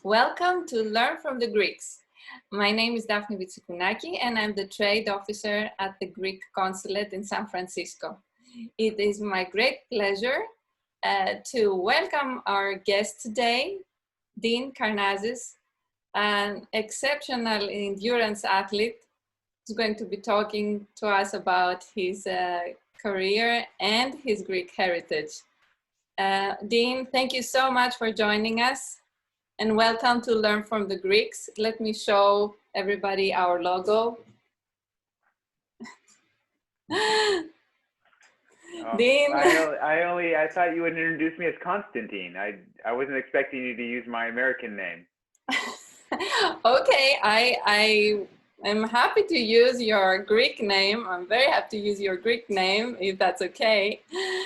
Welcome to Learn from the Greeks. My name is Daphne Vitsukounaki and I'm the trade officer at the Greek consulate in San Francisco. It is my great pleasure to welcome our guest today, Dean Karnazes, an exceptional endurance athlete who's going to be talking to us about his career and his Greek heritage. Dean, thank you so much for joining us. And welcome to Learn from the Greeks. Let me show everybody our logo. Dean. I thought you would introduce me as Constantine. I wasn't expecting you to use my American name. Okay, I am happy to use your Greek name. I'm very happy to use your Greek name, if that's okay.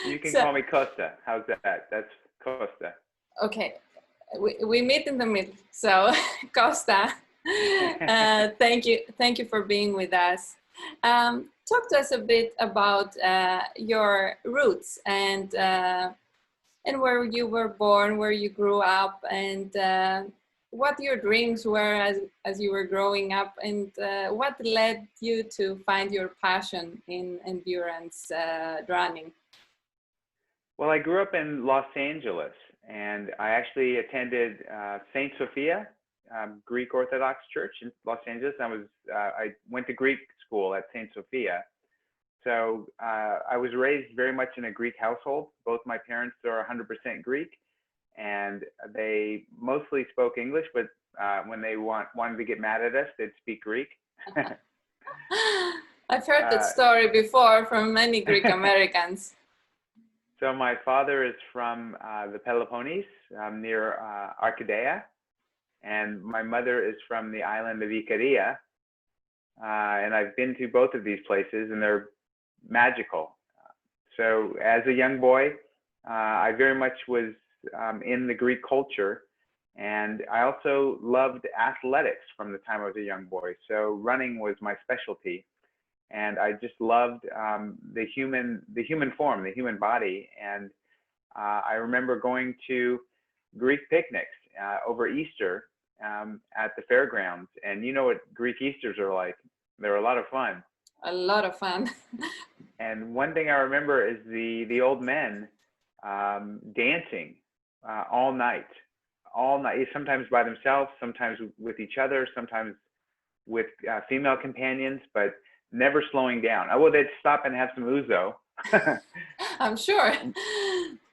You can call me Costa. How's that? That's Costa. Okay. We meet in the middle. So, Costa, thank you for being with us. Talk to us a bit about your roots and where you were born, where you grew up, and what your dreams were as you were growing up, and what led you to find your passion in endurance running. Well, I grew up in Los Angeles, and I actually attended St. Sophia Greek Orthodox Church in Los Angeles. I went to Greek school at St. Sophia. So I was raised very much in a Greek household. Both my parents are 100% Greek, and they mostly spoke English, but when they wanted to get mad at us, they'd speak Greek. I've heard that story before from many Greek Americans. So my father is from the Peloponnese near Archaea, and my mother is from the island of Ikaria. And I've been to both of these places, and they're magical. So as a young boy, I very much was in the Greek culture, and I also loved athletics from the time I was a young boy. So running was my specialty. And I just loved the human form, the human body. And I remember going to Greek picnics over Easter at the fairgrounds. And you know what Greek Easters are like. They're a lot of fun. A lot of fun. And one thing I remember is the old men dancing all night, sometimes by themselves, sometimes with each other, sometimes with female companions, but never slowing down. Oh, well, they'd stop and have some ouzo. I'm sure.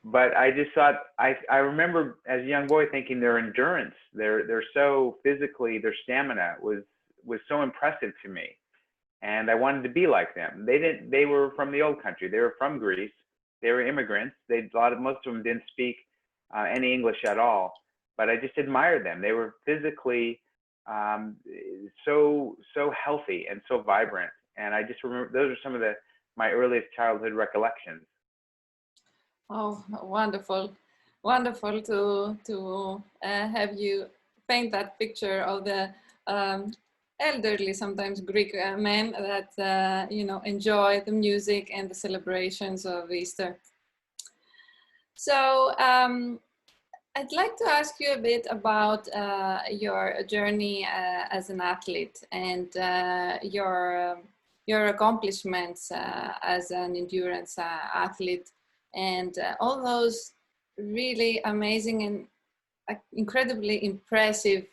But I just thought, I remember as a young boy thinking their endurance, they're so physically, their stamina was so impressive to me. And I wanted to be like them. They were from the old country. They were from Greece. They were immigrants. Most of them didn't speak any English at all, but I just admired them. They were physically so healthy and so vibrant. And I just remember those are some of my earliest childhood recollections. Oh, wonderful. Wonderful to have you paint that picture of the elderly, sometimes Greek men that, enjoy the music and the celebrations of Easter. So I'd like to ask you a bit about your journey as an athlete and your accomplishments as an endurance athlete, and all those really amazing and incredibly impressive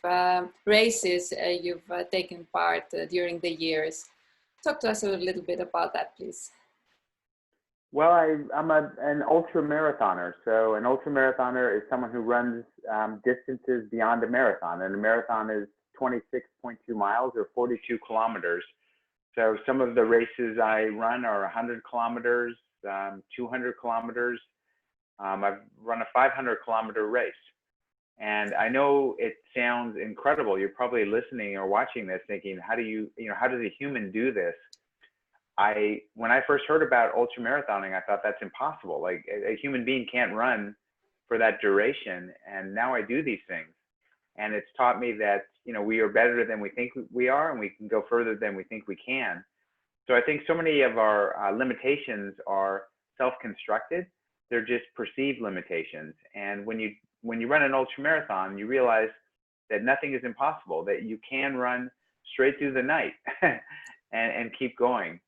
races you've taken part during the years. Talk to us a little bit about that, please. Well, I'm an ultramarathoner. So an ultramarathoner is someone who runs distances beyond a marathon, and a marathon is 26.2 miles or 42 kilometers. So some of the races I run are 100 kilometers, 200 kilometers. I've run a 500 kilometer race. And I know it sounds incredible. You're probably listening or watching this thinking, how does a human do this? When I first heard about ultramarathoning, I thought that's impossible. Like a human being can't run for that duration. And now I do these things. And it's taught me that, we are better than we think we are, and we can go further than we think we can. So I think so many of our limitations are self-constructed. They're just perceived limitations. And when you run an ultramarathon, you realize that nothing is impossible, that you can run straight through the night and keep going.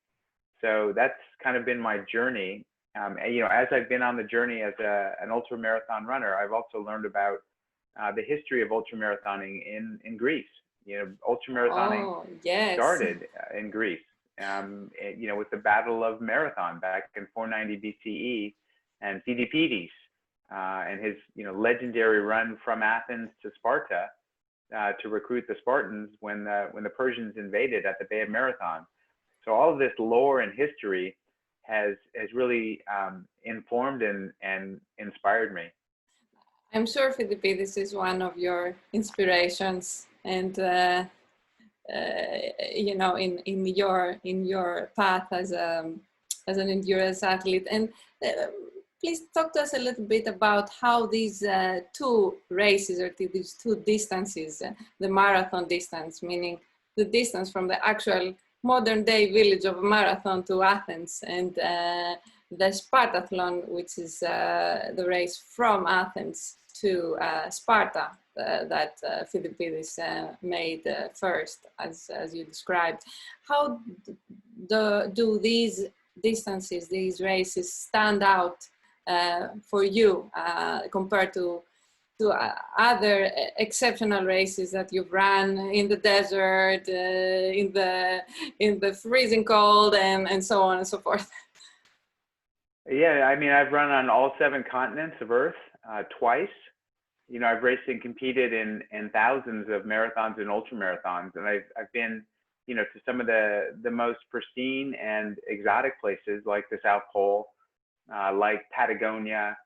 So that's kind of been my journey. And, you know, as I've been on the journey as an ultramarathon runner, I've also learned about the history of ultramarathoning in Greece. You know, ultramarathoning started in Greece. You know, with the Battle of Marathon back in 490 BCE, and Phidippides and his, you know, legendary run from Athens to Sparta to recruit the Spartans when the Persians invaded at the Bay of Marathon. So all of this lore and history has really informed and inspired me. I'm sure Phidippides is one of your inspirations, and you know, in your path as an endurance athlete. And please talk to us a little bit about how these two races, or these two distances, the marathon distance, meaning the distance from the actual modern day village of Marathon to Athens, and the Spartathlon, which is the race from Athens to Sparta that Phidippides made first, as you described. How do these distances, these races, stand out for you compared to other exceptional races that you've run in the desert, in the freezing cold, and so on and so forth? Yeah, I mean, I've run on all 7 continents of Earth twice. You know, I've raced and competed in thousands of marathons and ultramarathons, and I've been, you know, to some of the most pristine and exotic places like the South Pole, like Patagonia,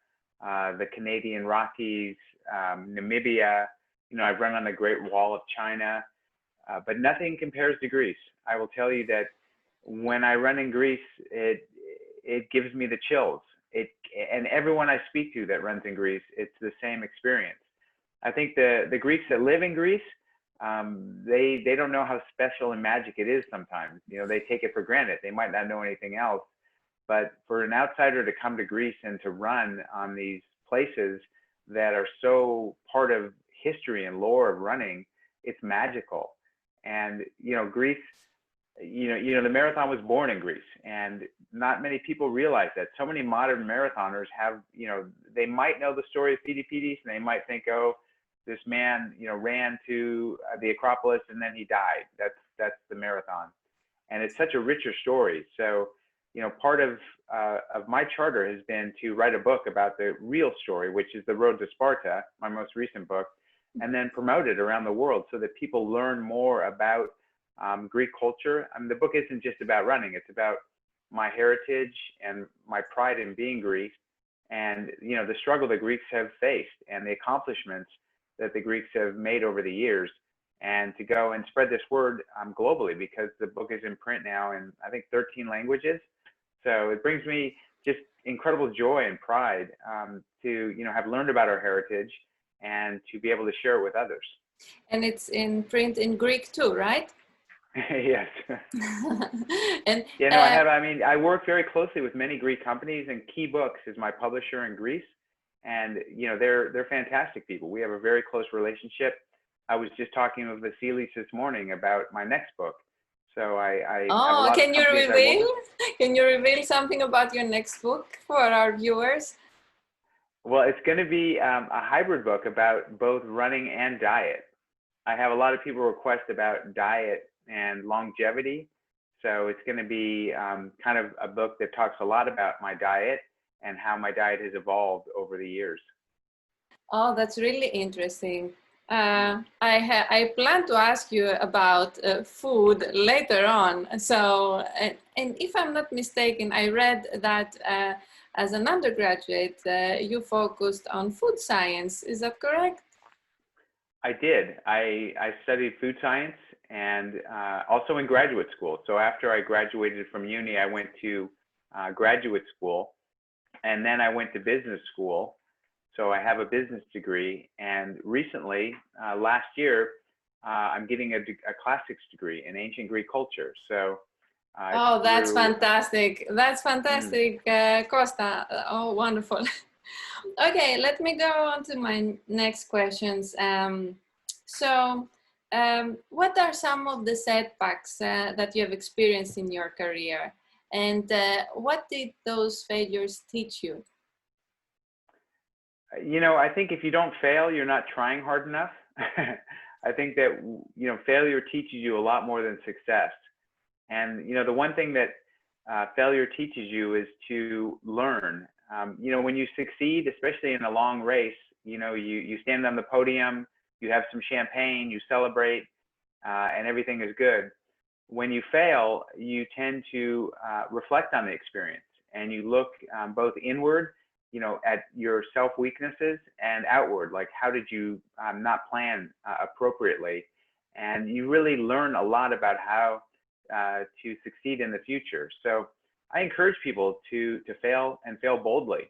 the Canadian Rockies, Namibia. You know, I've run on the Great Wall of China, but nothing compares to Greece. I will tell you that when I run in Greece, it gives me the chills. And everyone I speak to that runs in Greece, it's the same experience. I think the Greeks that live in Greece, they don't know how special and magic it is sometimes. You know, they take it for granted. They might not know anything else. But for an outsider to come to Greece and to run on these places that are so part of history and lore of running, it's magical. And, you know, Greece, you know, the marathon was born in Greece, and not many people realize that. So many modern marathoners have, you know, they might know the story of Phidippides, and they might think, oh, this man, you know, ran to the Acropolis and then he died. That's the marathon. And it's such a richer story. So, you know, part of my charter has been to write a book about the real story, which is The Road to Sparta, my most recent book, and then promote it around the world so that people learn more about Greek culture. I mean, the book isn't just about running. It's about my heritage and my pride in being Greek, and, you know, the struggle the Greeks have faced and the accomplishments that the Greeks have made over the years, and to go and spread this word globally, because the book is in print now in, I think, 13 languages. So it brings me just incredible joy and pride to, you know, have learned about our heritage and to be able to share it with others. And it's in print in Greek too, right? Yes. And you know, I work very closely with many Greek companies, and Key Books is my publisher in Greece. And, you know, they're fantastic people. We have a very close relationship. I was just talking with Vasilis this morning about my next book. So can you reveal something about your next book for our viewers? Well, it's going to be a hybrid book about both running and diet. I have a lot of people request about diet and longevity. So it's going to be kind of a book that talks a lot about my diet and how my diet has evolved over the years. Oh, that's really interesting. I plan to ask you about food later on. So, and if I'm not mistaken, I read that as an undergraduate, you focused on food science. Is that correct? I did. I studied food science, and also in graduate school. So after I graduated from uni, I went to graduate school, and then I went to business school. So I have a business degree, and recently, last year, I'm getting a classics degree in ancient Greek culture. So oh, that's fantastic. That's fantastic, Costa. Oh, wonderful. Okay, let me go on to my next questions. So, what are some of the setbacks that you have experienced in your career? And what did those failures teach you? I think if you don't fail, you're not trying hard enough. I think that, failure teaches you a lot more than success. And, the one thing that failure teaches you is to learn. When you succeed, especially in a long race, you stand on the podium, you have some champagne, you celebrate, and everything is good. When you fail, you tend to reflect on the experience, and you look both inward, at your self weaknesses, and outward, like how did you not plan appropriately, and you really learn a lot about how to succeed in the future. So I encourage people to fail, and fail boldly.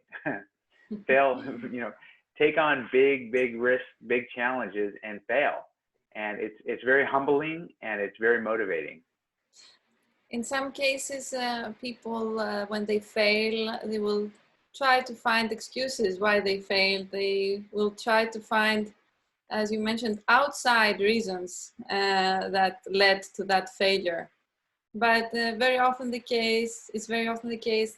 Fail, take on big risks, big challenges, and fail. And it's very humbling, and it's very motivating. In some cases, people, when they fail, they will try to find excuses why they failed. They will try to find, as you mentioned, outside reasons that led to that failure. But it's very often the case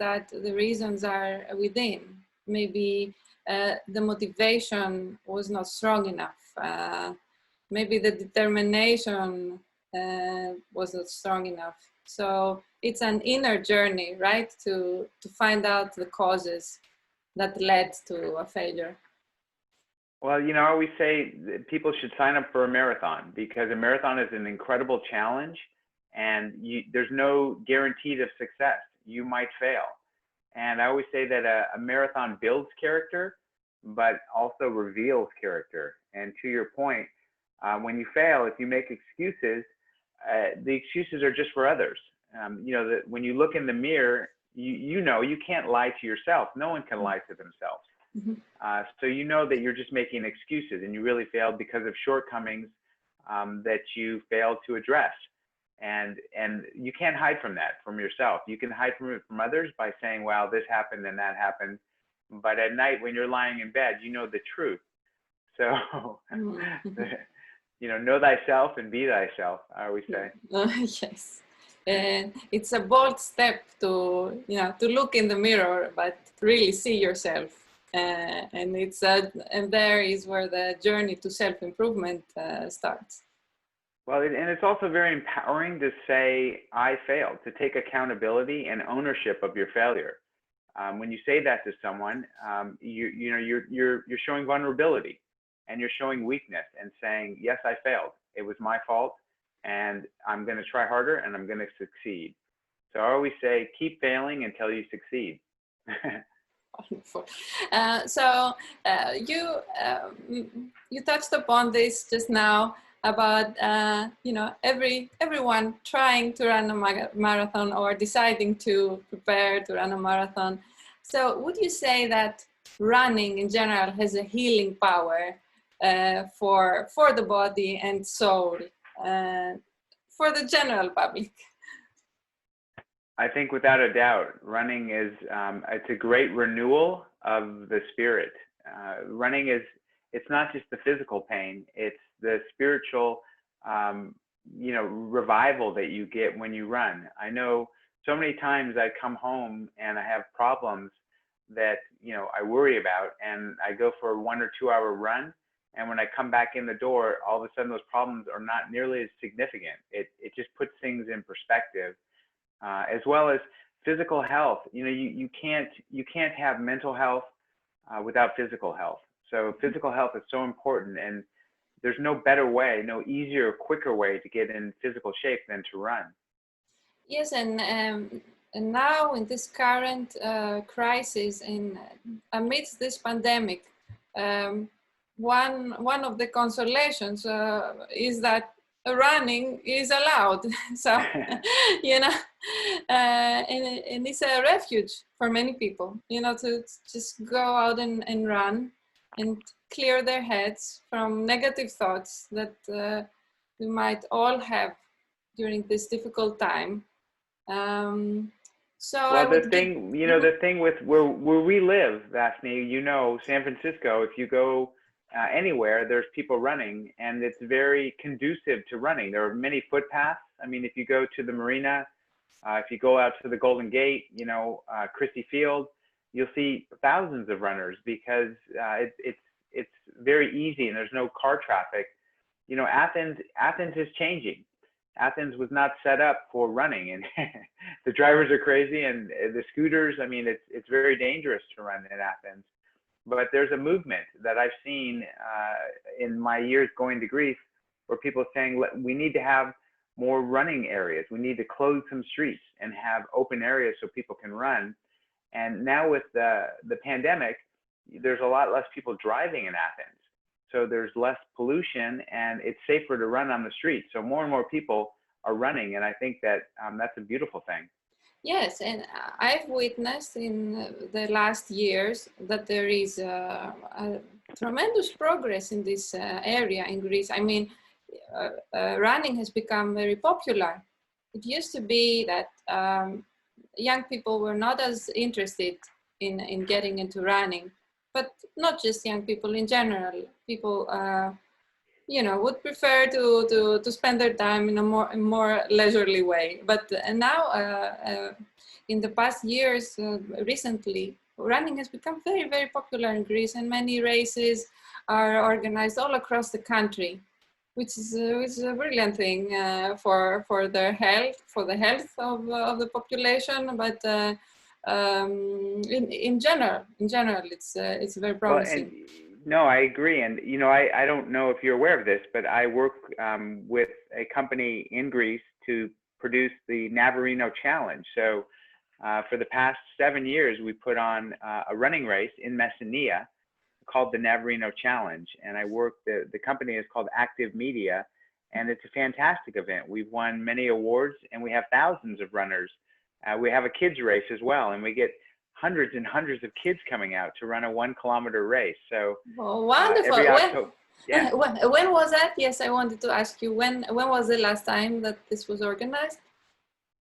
that the reasons are within. Maybe the motivation was not strong enough. Maybe the determination was not strong enough. So it's an inner journey, right? To find out the causes that led to a failure. Well, I always say that people should sign up for a marathon, because a marathon is an incredible challenge, and there's no guarantee of success. You might fail. And I always say that a marathon builds character, but also reveals character. And to your point, when you fail, if you make excuses, the excuses are just for others. That when you look in the mirror, you can't lie to yourself. No one can lie to themselves. Mm-hmm. So that you're just making excuses, and you really failed because of shortcomings that you failed to address. And you can't hide from that from yourself. You can hide from it from others by saying, "Wow, this happened and that happened." But at night, when you're lying in bed, you know the truth. So, know thyself and be thyself, I always say. Yes. And it's a bold step to look in the mirror, but really see yourself. And there is where the journey to self-improvement starts. Well, and it's also very empowering to say, "I failed," to take accountability and ownership of your failure. When you say that to someone, you're showing vulnerability, and you're showing weakness, and saying, "Yes, I failed. It was my fault, and I'm going to try harder, and I'm going to succeed." So I always say, keep failing until you succeed. Wonderful. You touched upon this just now about everyone trying to run a marathon or deciding to prepare to run a marathon. So would you say that running in general has a healing power for the body and soul for the general public? I think without a doubt, running is it's a great renewal of the spirit. Running it's not just the physical pain; it's the spiritual, revival that you get when you run. I know so many times I come home and I have problems that I worry about, and I go for a 1 or 2 hour run, and when I come back in the door, all of a sudden those problems are not nearly as significant. It just puts things in perspective, as well as physical health. You can't have mental health without physical health. So physical health is so important, and there's no better way, no easier, quicker way to get in physical shape than to run. Yes, and now in this current crisis, amidst this pandemic, one of the consolations is that running is allowed. So, and it's a refuge for many people, to just go out and run and clear their heads from negative thoughts that we might all have during this difficult time. The thing with where we live, Daphne, San Francisco, if you go anywhere, there's people running, and it's very conducive to running. There are many footpaths. I mean, if you go to the marina, if you go out to the Golden Gate, Christie Field, you'll see thousands of runners because it's very easy and there's no car traffic. Athens is changing. Athens was not set up for running, and the drivers are crazy, and the scooters. I mean, it's very dangerous to run in Athens. But there's a movement that I've seen in my years going to Greece, where people are saying we need to have more running areas. We need to close some streets and have open areas so people can run. And now with the pandemic, there's a lot less people driving in Athens. So there's less pollution and it's safer to run on the street. So more and more people are running. And I think that that's a beautiful thing. Yes, and I've witnessed in the last years that there is a tremendous progress in this area in Greece. I mean, running has become very popular. It used to be that young people were not as interested in getting into running, but not just young people in general. People, would prefer to spend their time in a more leisurely way. But now, in the past years, recently, running has become very, very popular in Greece, and many races are organized all across the country, which is a brilliant thing for their health, for the health of the population. But in general, it's very promising. Well, no, I agree. And, I don't know if you're aware of this, but I work with a company in Greece to produce the Navarino Challenge. So for the past 7 years, we put on a running race in Messenia called the Navarino Challenge. And the company is called Active Media, and it's a fantastic event. We've won many awards, and we have thousands of runners. We have a kids race as well, and we get hundreds and hundreds of kids coming out to run a 1 kilometer race. So wonderful. Yeah. When was that? Yes, I wanted to ask you, when was the last time that this was organized?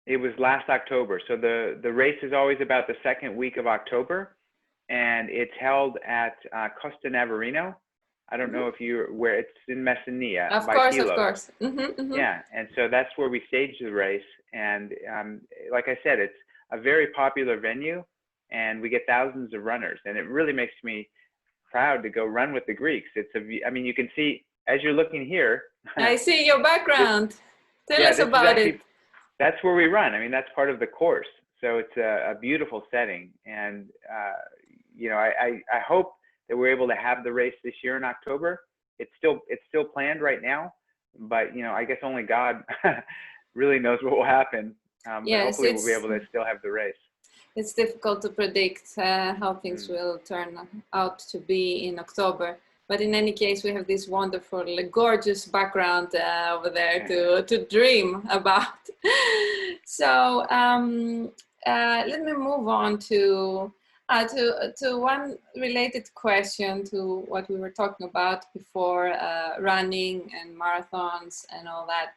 It was last October. So the race is always about the second week of October, and it's held at Costa Navarino. I don't know if you're where it's in Messenia. Of course. Yeah, and so that's where we staged the race. And like I said, it's a very popular venue, and we get thousands of runners, and it really makes me proud to go run with the Greeks. I mean, you can see as you're looking here. I see your background. Tell us about it. That's where we run. I mean, that's part of the course. So it's a beautiful setting, and I hope that we're able to have the race this year in October. It's still planned right now, but I guess only God really knows what will happen. Yes, hopefully we'll be able to still have the race. It's difficult to predict how things will turn out to be in October. But in any case, we have this wonderful, gorgeous background over there to dream about. So let me move on to one related question to what we were talking about before, running and marathons and all that.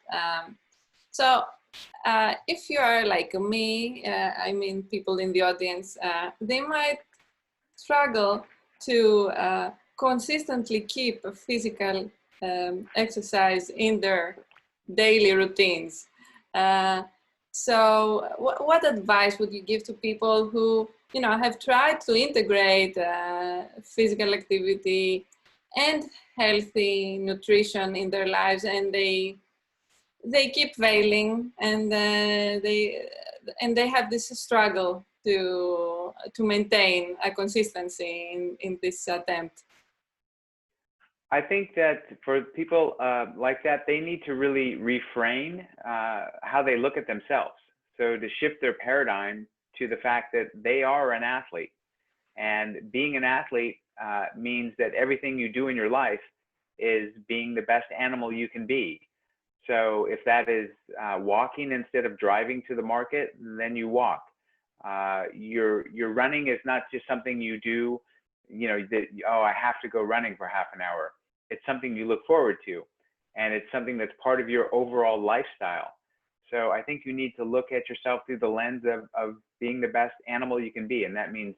So if you are like me, I mean, people in the audience, they might struggle to consistently keep a physical exercise in their daily routines. So what advice would you give to people who, have tried to integrate physical activity and healthy nutrition in their lives, and they keep failing, and they have this struggle to maintain a consistency in this attempt? I think that for people like that, they need to really reframe how they look at themselves. So to shift their paradigm to the fact that they are an athlete, and being an athlete means that everything you do in your life is being the best animal you can be. So if that is walking instead of driving to the market, then you walk. Your running is not just something you do, I have to go running for half an hour. It's something you look forward to, and it's something that's part of your overall lifestyle. So I think you need to look at yourself through the lens of being the best animal you can be. And that means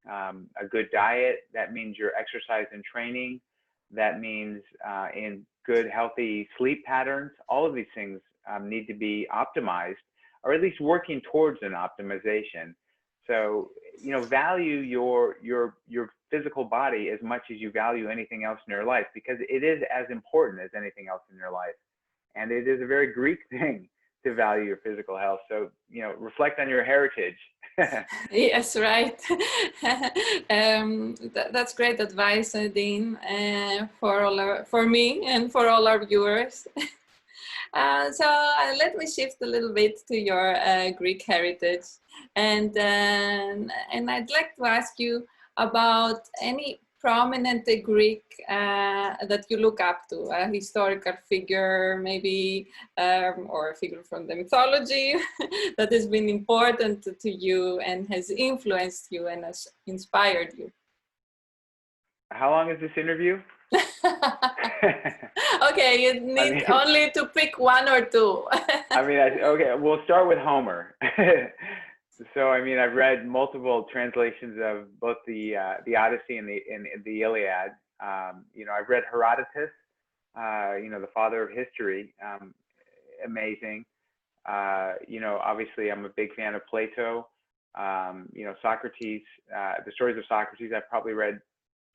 a good diet. That means your exercise and training. That means in good, healthy sleep patterns. All of these things need to be optimized, or at least working towards an optimization. So, value your physical body as much as you value anything else in your life, because it is as important as anything else in your life. And it is a very Greek thing to value your physical health. So, reflect on your heritage. Yes, right. That's great advice, Dean, for me and for all our viewers. So let me shift a little bit to your Greek heritage, and I'd like to ask you about any prominent Greek that you look up to, a historical figure maybe, or a figure from the mythology that has been important to you and has influenced you and has inspired you. How long is this interview? Okay, you need only to pick one or two. Okay, we'll start with Homer. So, I've read multiple translations of both the Odyssey and the Iliad. I've read Herodotus, the father of history, amazing. Obviously I'm a big fan of Plato. Socrates, the stories of Socrates. I've probably read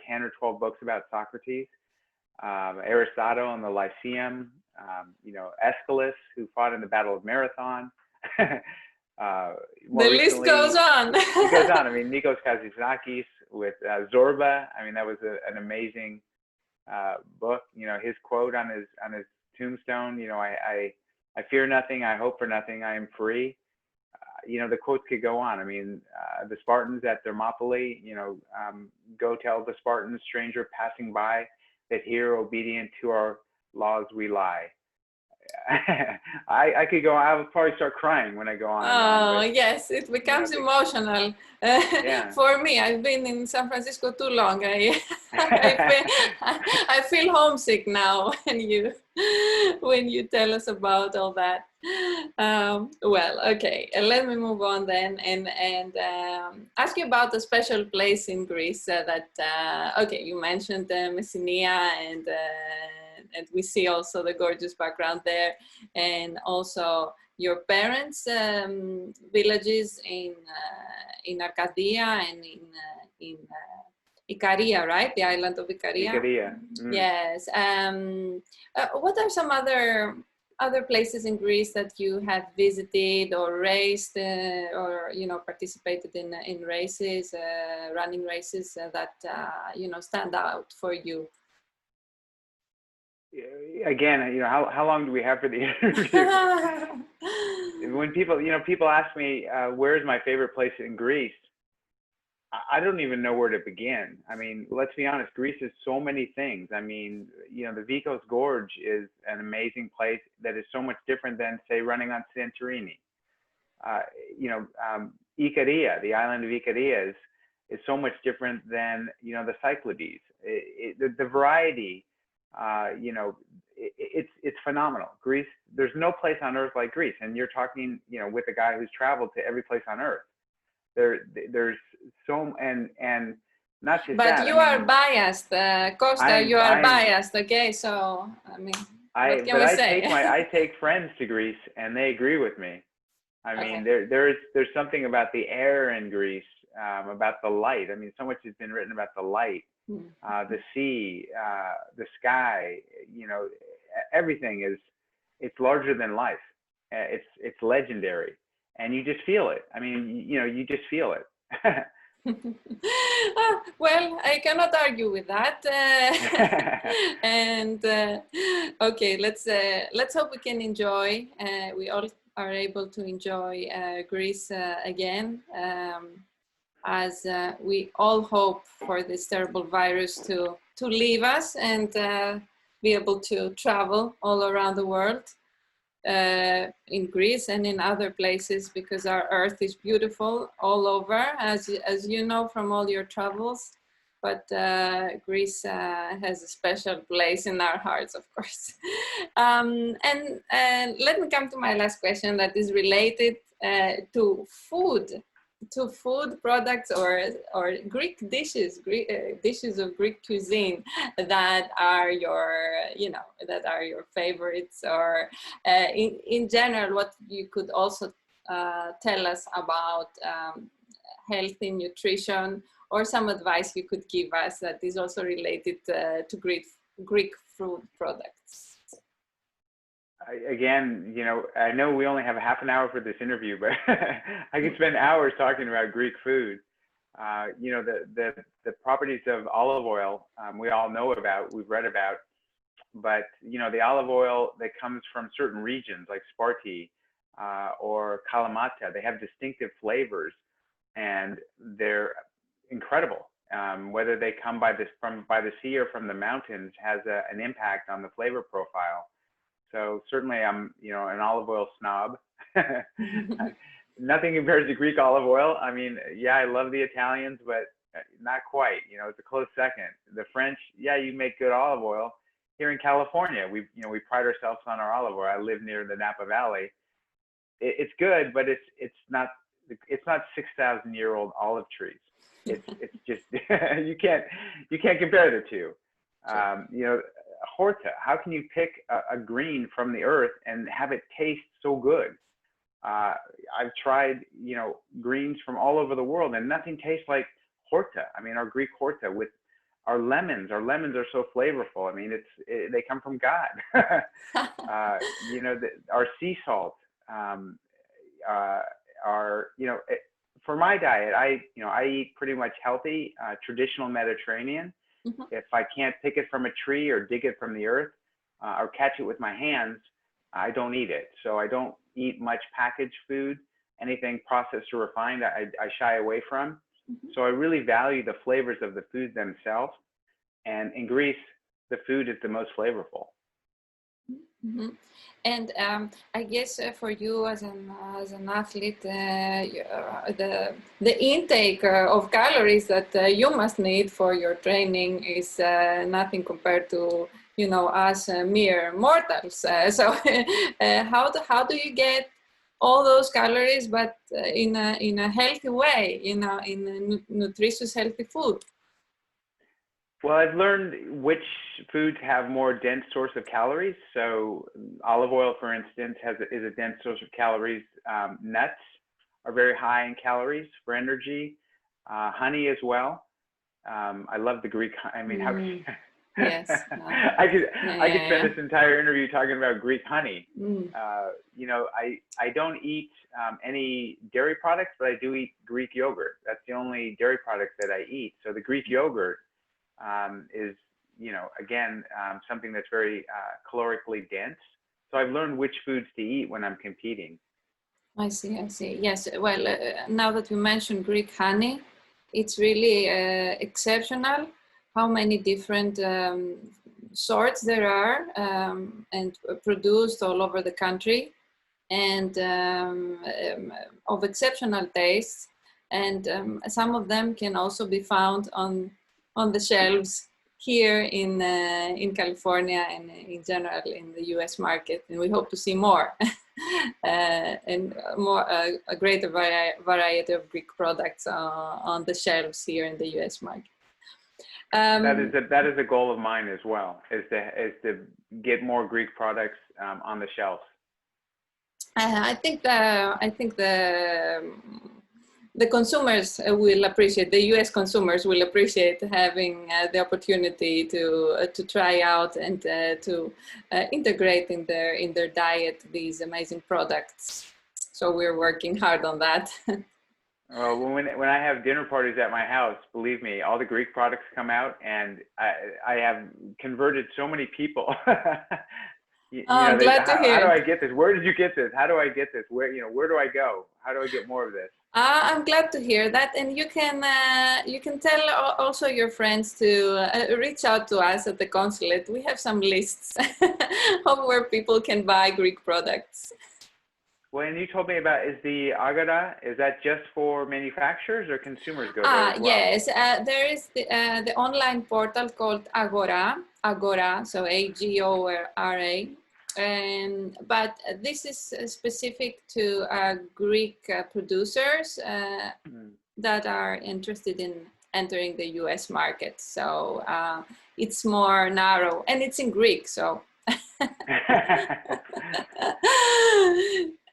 10 or 12 books about Socrates. Aristotle and the Lyceum, Aeschylus, who fought in the Battle of Marathon. The list goes on. It goes on. Nikos Kazantzakis with Zorba. That was an amazing book. His quote on his tombstone. I fear nothing. I hope for nothing. I am free. The quotes could go on. The Spartans at Thermopylae. Go tell the Spartans, stranger passing by, that here obedient to our laws we lie. I could go. I would probably start crying when I go on. But, yes, it becomes emotional. Yeah. For me, I've been in San Francisco too long. I feel homesick now when you tell us about all that. Well, okay, let me move on then and ask you about a special place in Greece okay, you mentioned Messenia, and we see also the gorgeous background there, and also your parents' villages in Arcadia and in Icaria, right? The island of Icaria. Icaria. Mm. Yes. What are some other places in Greece that you have visited or raced or participated in races, running races that stand out for you? Again, how long do we have for the interview? When people ask me where's my favorite place in Greece, I don't even know where to begin. Let's be honest, Greece is so many things. the Vikos Gorge is an amazing place that is so much different than, say, running on Santorini. Icaria, the island of Icaria is so much different than, the Cyclades. The variety, it's phenomenal. Greece, there's no place on earth like Greece. And you're talking, with a guy who's traveled to every place on earth. There's so, and not just but that. You are biased, Costa. You are biased. Okay, so what can we say? I take friends to Greece, and they agree with me. Okay. There's something about the air in Greece, about the light. So much has been written about the light, the sea, the sky. Everything it's larger than life. It's legendary. And you just feel it. You just feel it. Well, I cannot argue with that. And okay, let's hope we can enjoy. We all are able to enjoy Greece again, as we all hope for this terrible virus to leave us and be able to travel all around the world. In Greece and in other places, because our earth is beautiful all over, as you know from all your travels, but Greece has a special place in our hearts, of course. And let me come to my last question that is related to food. to food products or Greek dishes, dishes of Greek cuisine that are your, that are your favorites, or in general, what you could also tell us about healthy nutrition, or some advice you could give us that is also related to Greek food products. Again, I know we only have half an hour for this interview, but I could spend hours talking about Greek food. The properties of olive oil, we all know about, we've read about, but the olive oil that comes from certain regions like Sparti or Kalamata, they have distinctive flavors, and they're incredible. Whether they come by the sea or from the mountains has an impact on the flavor profile. So certainly I'm, an olive oil snob. Nothing compares to Greek olive oil. I mean, yeah, I love the Italians, but not quite. It's a close second. The French, yeah, you make good olive oil. Here in California, we pride ourselves on our olive oil. I live near the Napa Valley. It's good, but it's not 6,000-year-old olive trees. It's just you can't compare the two. Horta, how can you pick a green from the earth and have it taste so good? I've tried, greens from all over the world, and nothing tastes like horta. I mean, our Greek horta with our lemons are so flavorful. I mean, they come from God. Our sea salt, for my diet, I eat pretty much healthy, traditional Mediterranean. Mm-hmm. If I can't pick it from a tree or dig it from the earth or catch it with my hands, I don't eat it. So I don't eat much packaged food. Anything processed or refined, I shy away from. Mm-hmm. So I really value the flavors of the food themselves. And in Greece, the food is the most flavorful. Mm-hmm. And I guess for you as an athlete, the intake of calories that you must need for your training is nothing compared to us mere mortals. So how do you get all those calories, but in a healthy way, in a nutritious, healthy food? Well, I've learned which foods have more dense source of calories. So olive oil, for instance, is a dense source of calories. Nuts are very high in calories for energy. Honey as well. I love the Greek. I mean, how? Yes. I could spend this entire interview talking about Greek honey. I don't eat any dairy products, but I do eat Greek yogurt. That's the only dairy product that I eat. So the Greek yogurt is, again, something that's very calorically dense. So I've learned which foods to eat when I'm competing. I see. Yes. Well, now that you mentioned Greek honey, it's really exceptional how many different sorts there are and produced all over the country, and of exceptional taste. And some of them can also be found on the shelves here in California and in general in the U.S. market, and we hope to see more and more a greater variety of Greek products on the shelves here in the U.S. market. That is a goal of mine as well, is to get more Greek products on the shelves. I think the consumers will appreciate, the U.S. consumers will appreciate having the opportunity to try out and to integrate in their diet these amazing products. So we're working hard on that. Well, when I have dinner parties at my house, believe me, all the Greek products come out, and I have converted so many people. I'm glad to hear. How do I get this? Where did you get this? How do I get this? Where do I go? How do I get more of this? I'm glad to hear that, and you can tell also your friends to reach out to us at the consulate. We have some lists of where people can buy Greek products. Well, and you told me about, is the Agora, is that just for manufacturers or consumers go there as well? Yes, there is the online portal called Agora, so Agora, But this is specific to Greek producers that are interested in entering the US market. So it's more narrow, and it's in Greek, so.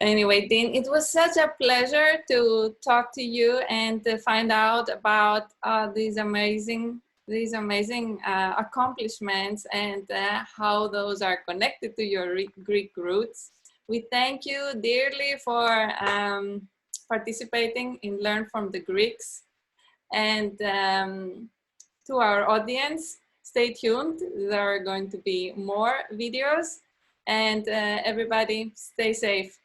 Anyway, Dean, it was such a pleasure to talk to you and to find out about these amazing accomplishments and how those are connected to your Greek roots. We thank you dearly for participating in Learn from the Greeks. And to our audience, stay tuned. There are going to be more videos, and everybody stay safe.